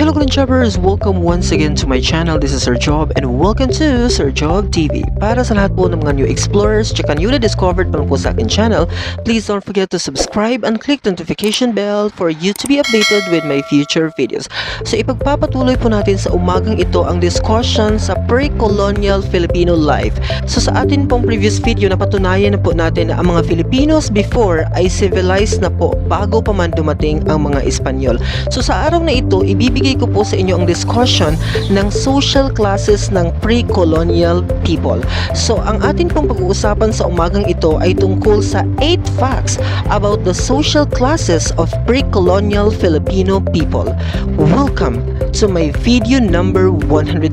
Hello Glenchappers! Welcome once again to my channel. This is Sir Job and welcome to Sir Job TV. Para sa lahat po ng mga new explorers tsaka newly discovered pa lang po sa akin channel, please don't forget to subscribe and click the notification bell for you to be updated with my future videos. So ipagpapatuloy po natin sa umagang ito ang discussion sa Pre-Colonial Filipino life. So sa atin pong previous video, napatunayan na po natin na ang mga Filipinos before ay civilized na po bago pa man dumating ang mga Espanyol. So sa araw na ito, ibibigay ko po sa inyo ang discussion ng social classes ng pre-colonial people. So ang atin pong pag-uusapan sa umagang ito ay tungkol sa 8 facts about the social classes of pre-colonial Filipino people. Welcome to my video number 107.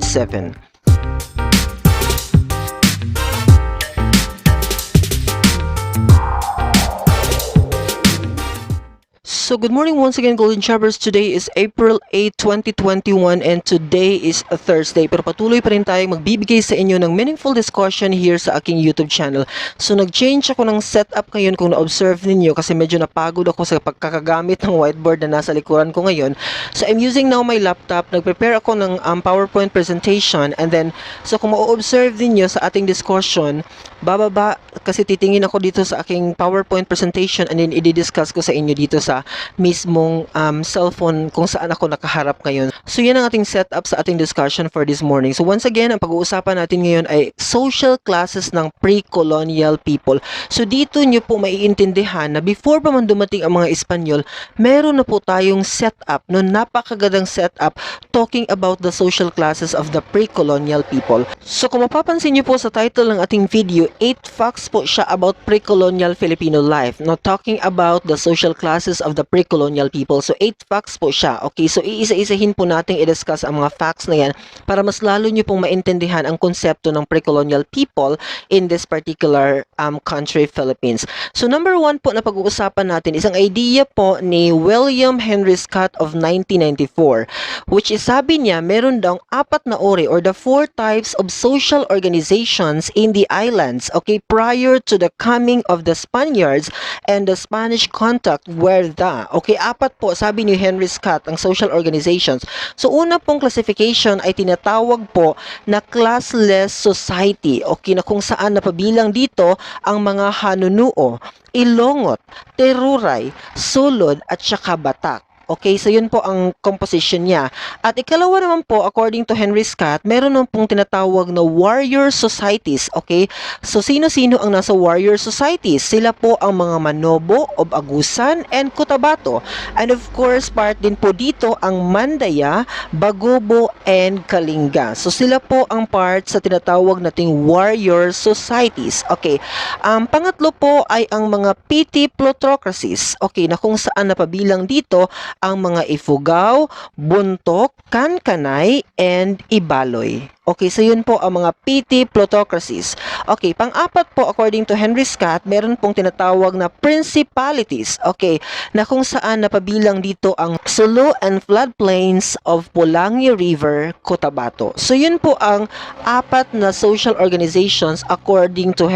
So good morning once again Golden Chappers. Today is April 8, 2021 and today is a Thursday. Pero patuloy pa rin tayong magbibigay sa inyo ng meaningful discussion here sa aking YouTube channel. So nag-change ako ng setup ngayon kung na-observe ninyo kasi medyo napagod ako sa pagkakagamit ng whiteboard na nasa likuran ko ngayon. So I'm using now my laptop. Nag-prepare ako ng PowerPoint presentation and then so kung ma-observe ninyo sa ating discussion, bababa kasi titingin ako dito sa aking PowerPoint presentation and then i-discuss ko sa inyo dito sa mismong cellphone kung saan ako nakaharap ngayon. So yan ang ating setup sa ating discussion for this morning. So once again, ang pag-uusapan natin ngayon ay social classes ng pre-colonial people. So dito nyo po maiintindihan na before pa man dumating ang mga Espanyol, meron na po tayong setup, no, napakagandang setup talking about the social classes of the pre-colonial people. So kung mapapansin nyo po sa title ng ating video, 8 facts po siya about pre-colonial Filipino life, no, talking about the social classes of the pre-colonial people. So 8 facts po siya. Okay, so iisa-isahin po nating i-discuss ang mga facts na yan para mas lalo nyo pong maintindihan ang konsepto ng pre-colonial people in this particular country, Philippines. So number 1 po na pag-uusapan natin, isang idea po ni William Henry Scott of 1994, which is sabi niya, meron daw 4 na uri or the 4 types of social organizations in the islands, okay, prior to the coming of the Spaniards and the Spanish contact were okay, 4 po, sabi ni Henry Scott, ang social organizations. So, una pong classification ay tinatawag po na classless society. Okay, na kung saan napabilang dito ang mga hanunuo, ilongot, teruray, sulod, at saka batak. Okay, so yun po ang composition niya. At ikalawa naman po, according to Henry Scott, meron naman pong tinatawag na warrior societies. Okay, so sino-sino ang nasa warrior societies? Sila po ang mga Manobo, Obagusan, and Cotabato. And of course, part din po dito ang Mandaya, Bagobo, and Kalinga. So sila po ang part sa tinatawag nating warrior societies. Okay, ang pangatlo po ay ang mga petty plutocracies. Okay, na kung saan napabilang dito ang mga Ifugao, Buntok, Kankanay, and Ibaloy. Okay, so yun po ang mga petty plutocracies. Okay, pang-apat po, according to Henry Scott, meron pong tinatawag na principalities. Okay, na kung saan napabilang dito ang Sulu and floodplains of Pulangi River, Cotabato. So yun po ang 4 na social organizations according to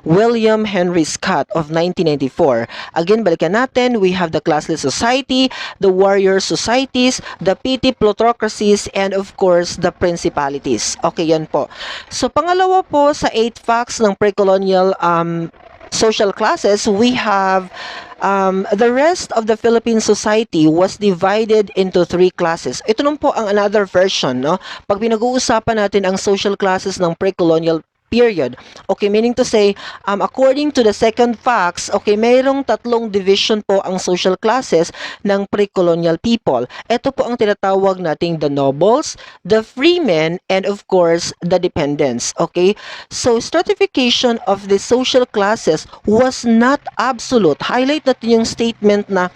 William Henry Scott of 1994. Again, balikan natin, we have the classless society, the warrior societies, the petty plutocracies, and of course, the principalities. Okay, yan po. So, pangalawa po sa 8 facts ng pre-colonial social classes, we have the rest of the Philippine society was divided into 3 classes. Ito naman po ang another version, no? Pag pinag-uusapan natin ang social classes ng pre-colonial period. Okay, meaning to say, according to the second facts, okay, mayroong 3 division po ang social classes ng pre-colonial people. Ito po ang tinatawag nating the nobles, the freemen, and of course, the dependents. Okay, so stratification of the social classes was not absolute. Highlight natin yung statement na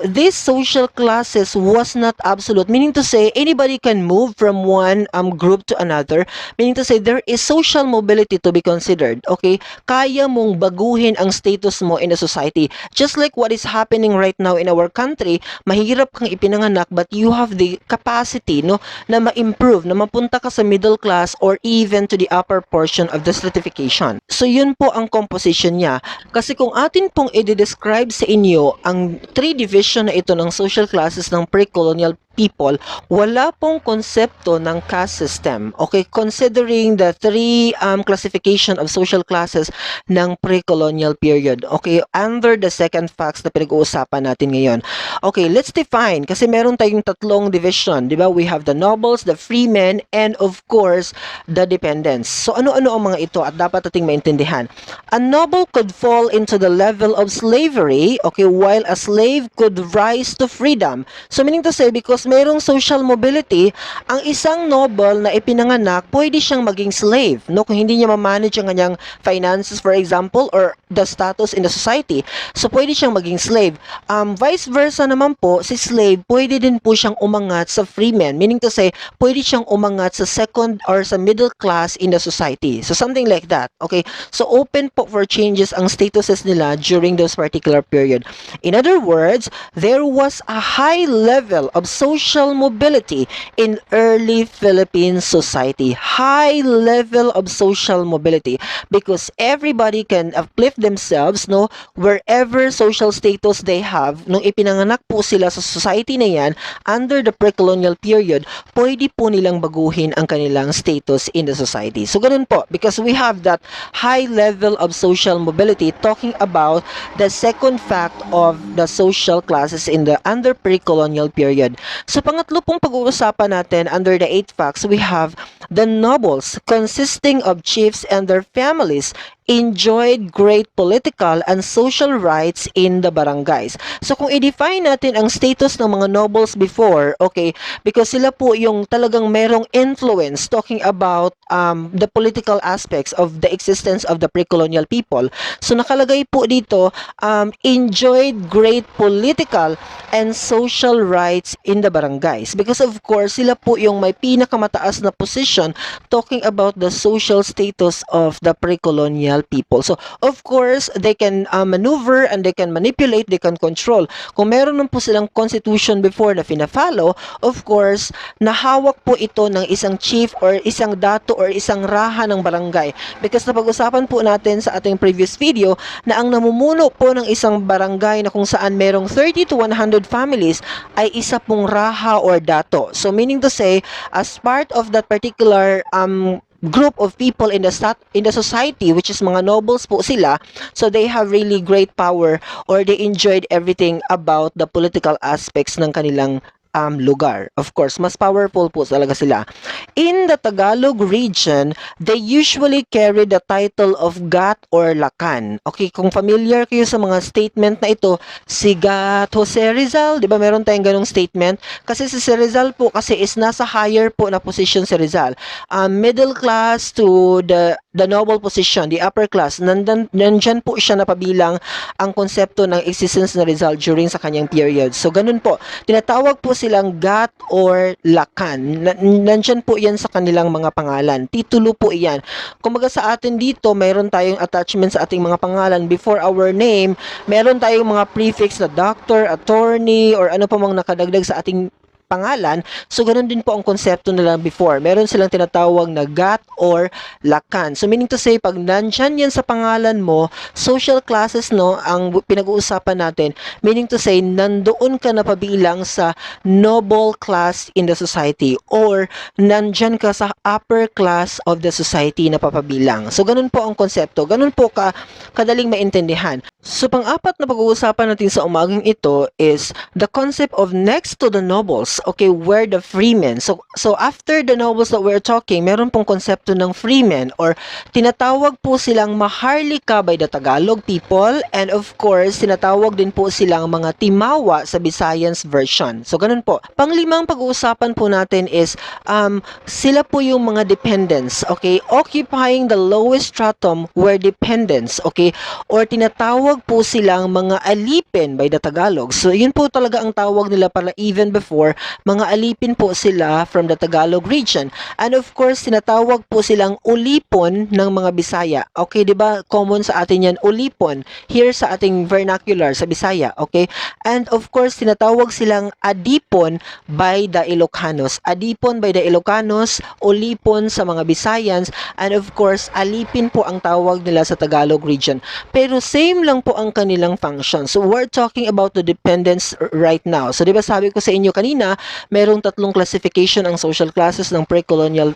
these social classes was not absolute, meaning to say, anybody can move from one group to another, meaning to say, there is social mobility to be considered. Okay, kaya mong baguhin ang status mo in a society. Just like what is happening right now in our country, mahirap kang ipinanganak but you have the capacity, no, na ma-improve, na mapunta ka sa middle class or even to the upper portion of the stratification. So yun po ang composition niya. Kasi kung atin pong i-describe sa inyo ang 3 division na ito ng social classes ng pre-colonial people, wala pong konsepto ng caste system. Okay, considering the three classification of social classes ng pre-colonial period. Okay, under the second facts na pinag-uusapan natin ngayon. Okay, let's define kasi meron tayong tatlong division, di ba? We have the nobles, the freemen, and of course, the dependents. So ano-ano ang mga ito at dapat ating maintindihan. A noble could fall into the level of slavery, okay, while a slave could rise to freedom. So meaning to say, because mayroong social mobility, ang isang noble na ipinanganak, pwede siyang maging slave, no? Kung hindi niya ma-manage ang kanyang finances, for example, or the status in the society. So pwede siyang maging slave. Vice versa naman po, si slave, pwede din po siyang umangat sa freeman. Meaning to say, pwede siyang umangat sa second or sa middle class in the society. So something like that. Okay? So open po for changes ang statuses nila during those particular period. In other words, there was a high level of social mobility in early Philippine society. High level of social mobility because everybody can uplift themselves, no, wherever social status they have. Nung ipinanganak po sila sa society na yan under the pre-colonial period, pwede po nilang baguhin ang kanilang status in the society. So ganun po, because we have that high level of social mobility, talking about the second fact of the social classes in the under pre-colonial period. So pangatlo pong pag-uusapan natin under the 8 facts, we have the nobles consisting of chiefs and their families enjoyed great political and social rights in the barangays. So kung i-define natin ang status ng mga nobles before, okay, because sila po yung talagang merong influence talking about the political aspects of the existence of the pre-colonial people. So nakalagay po dito, enjoyed great political and social rights in the barangays. Because of course, sila po yung may pinakamataas na position talking about the social status of the pre-colonial people. So, of course, they can maneuver and they can manipulate, they can control. Kung meron nun po silang constitution before na fina-follow, of course, nahawak po ito ng isang chief or isang dato or isang raha ng barangay. Because napag-usapan po natin sa ating previous video na ang namumuno po ng isang barangay na kung saan merong 30 to 100 families ay isa pong raha or dato. So, meaning to say, as part of that particular group of people in the society, which is mga nobles po sila, so they have really great power or they enjoyed everything about the political aspects ng kanilang lugar. Of course, mas powerful po talaga sila. In the Tagalog region, they usually carry the title of Gat or Lakan. Okay, kung familiar kayo sa mga statement na ito, si Gat Jose Rizal, di ba meron tayong ganong statement? Kasi si Rizal po kasi is nasa higher po na position si Rizal. Middle class to the noble position, the upper class, nandyan po siya napabilang ang konsepto ng existence na Rizal during sa kanyang period. So, ganun po. Tinatawag po silang Gat or Lakan. Nandyan po yan sa kanilang mga pangalan. Titulo po iyan. Kumaga sa atin dito, mayroon tayong attachment sa ating mga pangalan. Before our name, meron tayong mga prefix na doctor, attorney, or ano pa mang nakadagdag sa ating pangalan. So, ganun din po ang konsepto nila before. Meron silang tinatawag na Gat or Lakan. So, meaning to say, pag nandyan yan sa pangalan mo, social classes, no, ang pinag-uusapan natin, meaning to say, nandoon ka na pabilang sa noble class in the society or nandyan ka sa upper class of the society na papabilang. So, ganun po ang konsepto. Ganun po kadaling maintindihan. So, pang-apat na pag-uusapan natin sa umagang ito is the concept of next to the nobles. Okay, where the freemen. So after the nobles that we're talking, meron pong konsepto ng freemen or tinatawag po silang maharlika by the Tagalog people, and of course, tinatawag din po silang mga timawa sa Visayan's version. So ganun po. Panglimang pag-uusapan po natin is sila po yung mga dependents, okay? Occupying the lowest stratum were dependents, okay? Or tinatawag po silang mga alipin by the Tagalog. So yun po talaga ang tawag nila para even before, mga alipin po sila from the Tagalog region. And of course, tinatawag po silang ulipon ng mga Bisaya. Okay, di ba? Common sa atin yan, ulipon. Here sa ating vernacular, sa Bisaya. Okay? And of course, tinatawag silang adipon by the Ilocanos. Adipon by the Ilocanos, ulipon sa mga Bisayans, and of course, alipin po ang tawag nila sa Tagalog region. Pero same lang po ang kanilang function. So, we're talking about the dependents right now. So, di ba sabi ko sa inyo kanina, merong tatlong classification ang social classes ng pre-colonial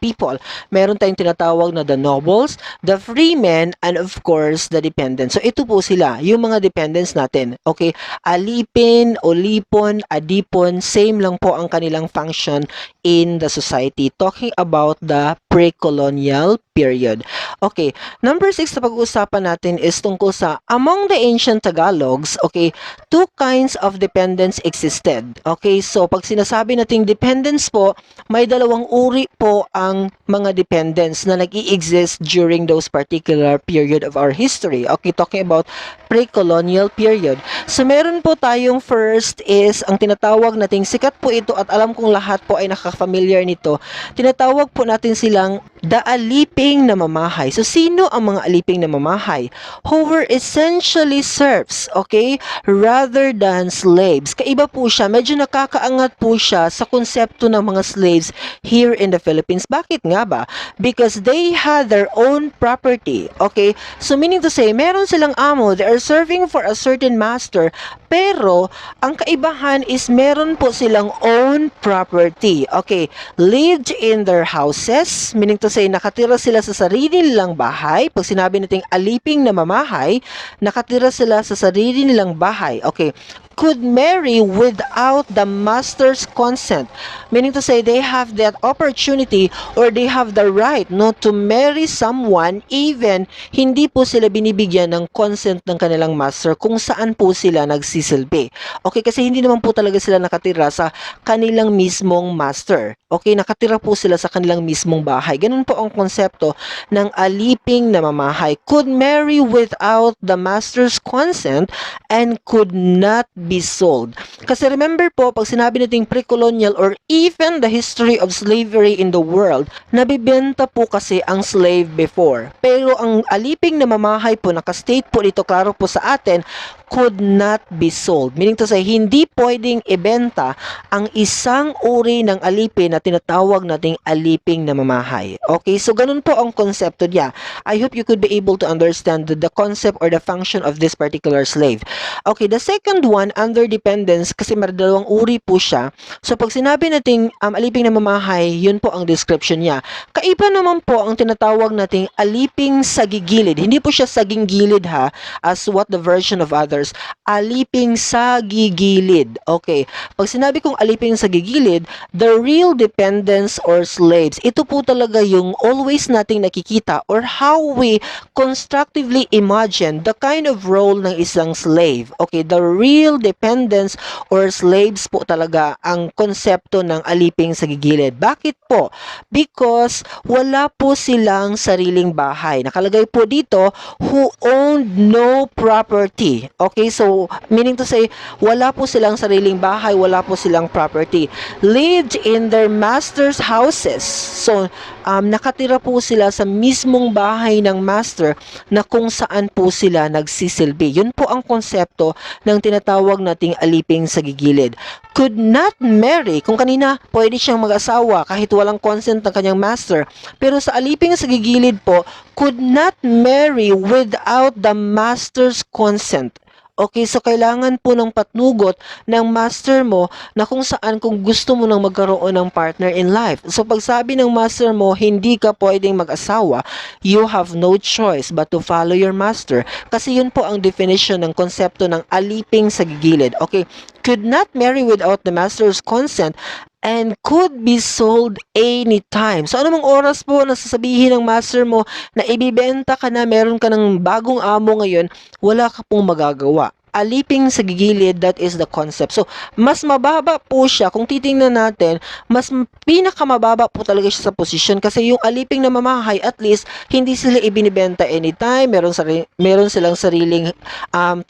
people. Meron tayong tinatawag na the nobles, the freemen, and of course, the dependents. So, ito po sila, yung mga dependents natin. Okay, alipin, olipon, adipon, same lang po ang kanilang function in the society. Talking about the pre-colonial period. Okay, number 6 na pag-uusapan natin is tungkol sa among the ancient Tagalogs, okay, two kinds of dependents existed. Okay, so pag sinasabi nating dependents po, may dalawang uri po ang mga dependents na nag-i-exist during those particular period of our history. Okay, talking about pre-colonial period. So meron po tayong first is ang tinatawag nating sikat po ito at alam kong lahat po ay nakaka-familiar nito. Tinatawag po natin silang the aliping na mamahay. So, sino ang mga aliping na mamahay? Who were essentially serfs, okay? Rather than slaves. Kaiba po siya. Medyo nakakaangat po siya sa konsepto ng mga slaves here in the Philippines. Bakit nga ba? Because they had their own property, okay? So, meaning to say, meron silang amo. They are serving for a certain master. Pero, ang kaibahan is meron po silang own property. Okay, lived in their houses, meaning to say, nakatira sila sa sarili nilang bahay. Pag sinabi nating aliping na mamahay, nakatira sila sa sarili nilang bahay. Okay, could marry without the master's consent, meaning to say they have that opportunity or they have the right not to marry someone even hindi po sila binibigyan ng consent ng kanilang master kung saan po sila nagsisilbi. Okay, kasi hindi naman po talaga sila nakatira sa kanilang mismong master. Okay, nakatira po sila sa kanilang mismong bahay. Ganun po ang konsepto ng aliping na mamahay. Could marry without the master's consent and could not be sold. Kasi remember po, pag sinabi nating pre-colonial or even the history of slavery in the world, nabibenta po kasi ang slave before. Pero ang aliping na mamahay po, nakastate po dito, klaro po sa atin, could not be sold. Meaning to say, hindi pwedeng ibenta ang isang uri ng alipin na tinatawag nating aliping na mamahay. Okay, so ganun po ang konsepto niya. I hope you could be able to understand the concept or the function of this particular slave. Okay, the second one, under dependence, kasi dalawang uri po siya. So pag sinabi nating aliping na mamahay, yun po ang description niya. Kaiba naman po ang tinatawag nating aliping sa gigilid. Hindi po siya saging gilid ha, as what the version of others. Aliping sa gigilid. Okay. Pag sinabi kong aliping sa gigilid, the real dependents or slaves, ito po talaga yung always nating nakikita or how we constructively imagine the kind of role ng isang slave. Okay, the real dependents or slaves po talaga ang konsepto ng aliping sa gigilid. Bakit po? Because wala po silang sariling bahay. Nakalagay po dito, who owned no property. Okay, so meaning to say, wala po silang sariling bahay, wala po silang property. Lived in their master's houses. So, nakatira po sila sa mismong bahay ng master na kung saan po sila nagsisilbi. Yun po ang konsepto ng tinatawag nating aliping sa gigilid. Could not marry. Kung kanina, pwede siyang mag-asawa kahit walang consent ng kanyang master. Pero sa aliping sa gigilid po, could not marry without the master's consent. Okay, so kailangan po ng patnugot ng master mo na kung saan kung gusto mo nang magkaroon ng partner in life. So pag sabi ng master mo, hindi ka pwedeng mag-asawa, you have no choice but to follow your master. Kasi yun po ang definition ng konsepto ng aliping sa gigilid. Okay, could not marry without the master's consent and could be sold anytime. So, anumang oras po na sasabihin ng master mo na ibibenta ka na, meron ka ng bagong amo ngayon, wala ka pong magagawa. Aliping sa gigilid, that is the concept. So, mas mababa po siya. Kung titingnan natin, mas pinakamababa po talaga siya sa posisyon kasi yung aliping na mamahay, at least, hindi sila ibinibenta anytime. Meron silang sariling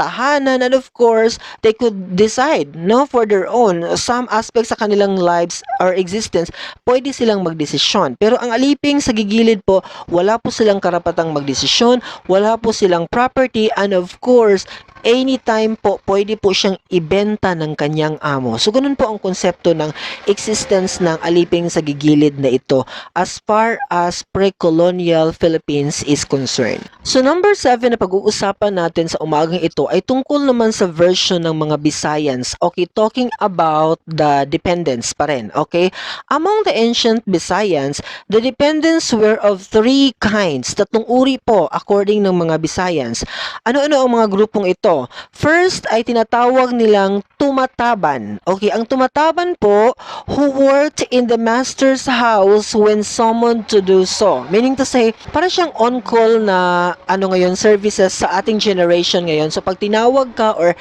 tahanan and of course, they could decide no for their own. Some aspects sa kanilang lives or existence, pwede silang magdesisyon. Pero ang aliping sa gigilid po, wala po silang karapatang magdesisyon, wala po silang property, and of course, anytime po, pwede po siyang ibenta ng kanyang amo. So, ganun po ang konsepto ng existence ng aliping sa gigilid na ito as far as pre-colonial Philippines is concerned. So, number 7 na pag-uusapan natin sa umagang ito ay tungkol naman sa version ng mga Visayans. Okay, talking about the dependents pa rin. Okay? Among the ancient Visayans, the dependents were of three kinds. Tatlong uri po according ng mga Visayans. Ano-ano ang mga grupong ito? First ay tinatawag nilang tumataban. Okay, ang tumataban po who worked in the master's house when summoned to do so. Meaning to say, para siyang on-call na services sa ating generation ngayon. So pag tinawag ka or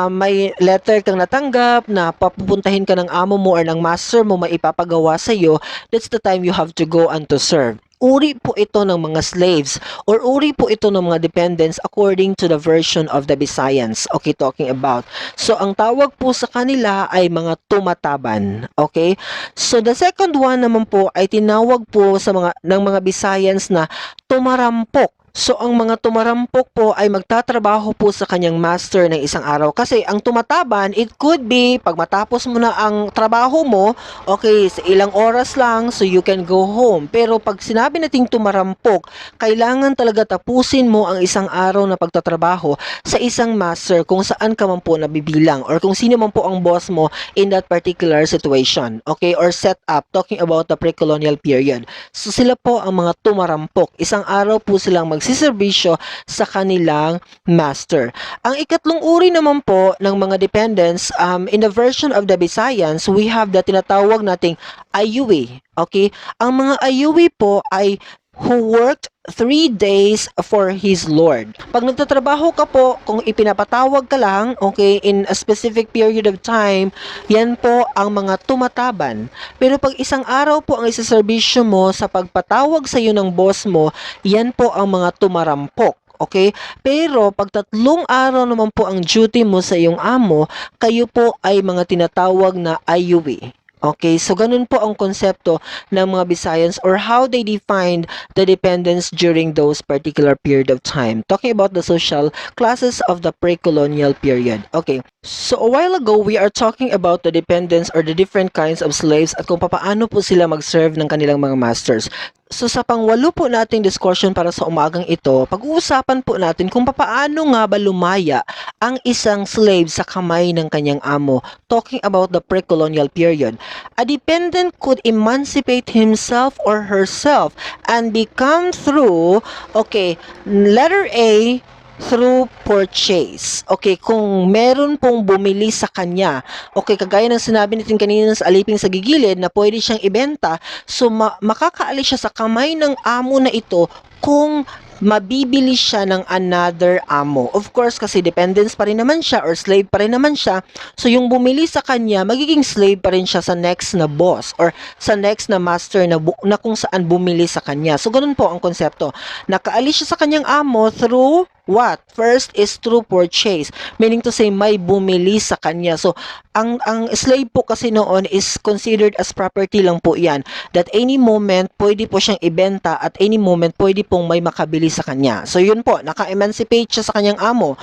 may letter kang natanggap na papupuntahin ka ng amo mo or ng master mo maipapagawa sa iyo, that's the time you have to go and to serve. Uri po ito ng mga slaves or uri po ito ng mga dependents according to the version of the Visayans. Okay, talking about. So, ang tawag po sa kanila ay mga tumataban. Okay? So, the second one naman po ay tinawag po sa ng mga Visayans na tumarampok. So, ang mga tumarampok po ay magtatrabaho po sa kanyang master ng isang araw. Kasi ang tumataban, it could be, pag matapos mo na ang trabaho mo, okay, sa ilang oras lang, so you can go home. Pero pag sinabi nating tumarampok, kailangan talaga tapusin mo ang isang araw na pagtatrabaho sa isang master kung saan ka man po nabibilang or kung sino man po ang boss mo in that particular situation. Okay, or set up, talking about the pre-colonial period. So, sila po ang mga tumarampok. Isang araw po silang magsiservisyo sa kanilang master. Ang ikatlong uri naman po ng mga dependents, in the version of the Visayans, we have the tinatawag nating ayuwi. Okay? Ang mga ayuwi po ay who worked 3 days for his Lord. Pag nagtatrabaho ka po, kung ipinapatawag ka lang, okay, in a specific period of time, yan po ang mga tumataban. Pero pag isang araw po ang isaservisyo mo sa pagpatawag sa iyo ng boss mo, yan po ang mga tumarampok. Okay? Pero pag 3 araw naman po ang duty mo sa iyong amo, kayo po ay mga tinatawag na ayuwi. Okay, so ganun po ang konsepto ng mga Visayans or how they defined the dependence during those particular period of time. Talking about the social classes of the pre-colonial period. Okay, so a while ago, we are talking about the dependents or the different kinds of slaves at kung paano po sila mag-serve ng kanilang mga masters. So sa pangwalo po nating discussion para sa umagang ito, pag-uusapan po natin kung paano nga ba lumaya ang isang slave sa kamay ng kanyang amo. Talking about the pre-colonial period. A dependent could emancipate himself or herself and become through, okay, letter A, through purchase. Okay, kung meron pong bumili sa kanya, okay, kagaya ng sinabi natin kanina sa aliping sa gigilid na pwede siyang ibenta, so makakaalis siya sa kamay ng amo na ito kung mabibili siya ng another amo. Of course, kasi dependence pa rin naman siya or slave pa rin naman siya. So, yung bumili sa kanya, magiging slave pa rin siya sa next na boss or sa next na master na kung saan bumili sa kanya. So, ganun po ang konsepto. Nakaalis siya sa kanyang amo through what? First is through purchase. Meaning to say, may bumili sa kanya. So, ang slave po kasi noon is considered as property lang po yan. That any moment, pwede po siyang ibenta at any moment, pwede pong may makabili sa kanya. So, yun po, naka-emancipate siya sa kanyang amo.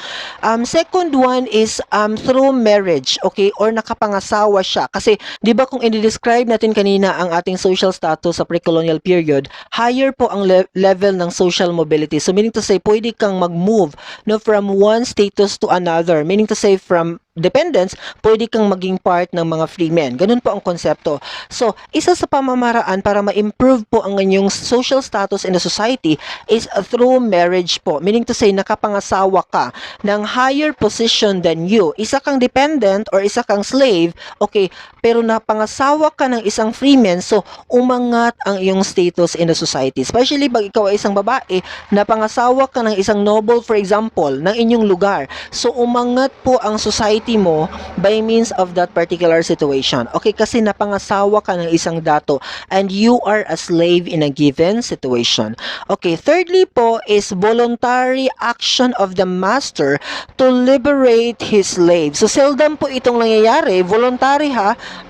Second one is through marriage, okay? Or nakapangasawa siya. Kasi, di ba kung i-describe natin kanina ang ating social status sa pre-colonial period, higher po ang level ng social mobility. So, meaning to say, pwede kang mag-move from one status to another. Meaning to say, from dependents, pwede kang maging part ng mga free men. Ganun po ang konsepto. So, isa sa pamamaraan para ma-improve po ang inyong social status in the society is through marriage po. Meaning to say, nakapangasawa ka ng higher position than you. Isa kang dependent or isa kang slave, okay, pero napangasawa ka ng isang free man, so umangat ang iyong status in the society. Especially pag ikaw ay isang babae, napangasawa ka ng isang noble, for example, ng inyong lugar. So, umangat po ang society identity mo by means of that particular situation. Okay, kasi napangasawa ka ng isang dato and you are a slave in a given situation. Okay, thirdly po is voluntary action of the master to liberate his slave. So seldom po itong nangyayari, voluntary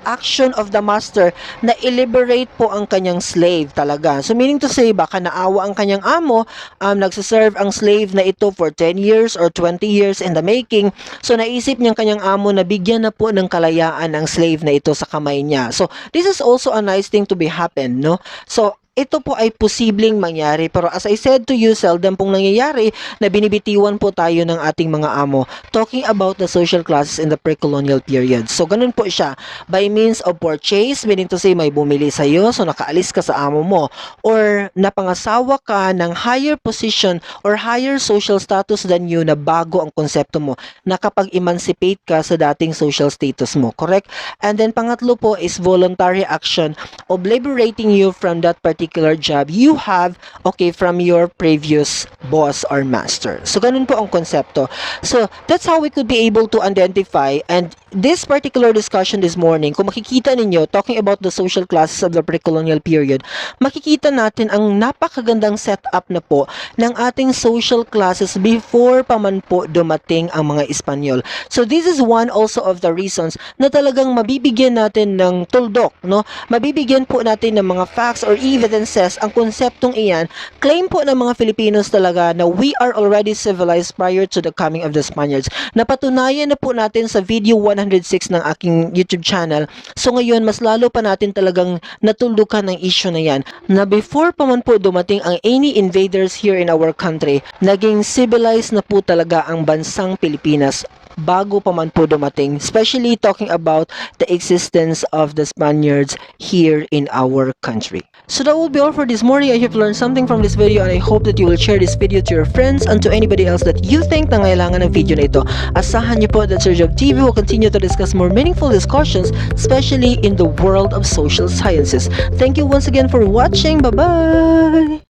action of the master na i-liberate po ang kanyang slave talaga. So meaning to say, baka naawa ang kanyang amo, nagsiserve ang slave na ito for 10 years or 20 years in the making. So naisip niyang kanyang amo na bigyan na po ng kalayaan ang slave na ito sa kamay niya. So this is also a nice thing to be happen, no? So ito po ay posibleng mangyari, pero as I said to you, seldom pong nangyayari na binibitiwan po tayo ng ating mga amo. Talking about the social classes in the pre-colonial period. So ganun po siya, by means of purchase, meaning to say may bumili sa iyo, so nakaalis ka sa amo mo, or napangasawa ka ng higher position or higher social status than you na bago ang konsepto mo, nakapag-emancipate ka sa dating social status mo, correct? And then pangatlo po is voluntary action of liberating you from that particular job you have, okay, from your previous boss or master. So ganun po ang konsepto. So that's how we could be able to identify, and this particular discussion this morning, kung makikita ninyo, talking about the social classes of the pre-colonial period, makikita natin ang napakagandang setup na po ng ating social classes before pa man po dumating ang mga Espanyol. So this is one also of the reasons na talagang mabibigyan natin ng tuldok, no? Mabibigyan po natin ng mga facts or evidences ang konseptong iyan. Claim po ng mga Filipinos talaga na we are already civilized prior to the coming of the Spaniards. Napatunayan na po natin sa video 106 ng aking YouTube channel. So ngayon, mas lalo pa natin talagang natuldukan ng issue na yan, na before pa man po dumating ang any invaders here in our country, naging civilized na po talaga ang bansang Pilipinas bago pa man po dumating, especially talking about the existence of the Spaniards here in our country. So that will be all for this morning. I hope you learned something from this video, and I hope that you will share this video to your friends and to anybody else that you think na ngailangan ng video na ito. Asahan niyo po that Sir Job TV will continue to discuss more meaningful discussions, especially in the world of social sciences. Thank you once again for watching. Bye-bye!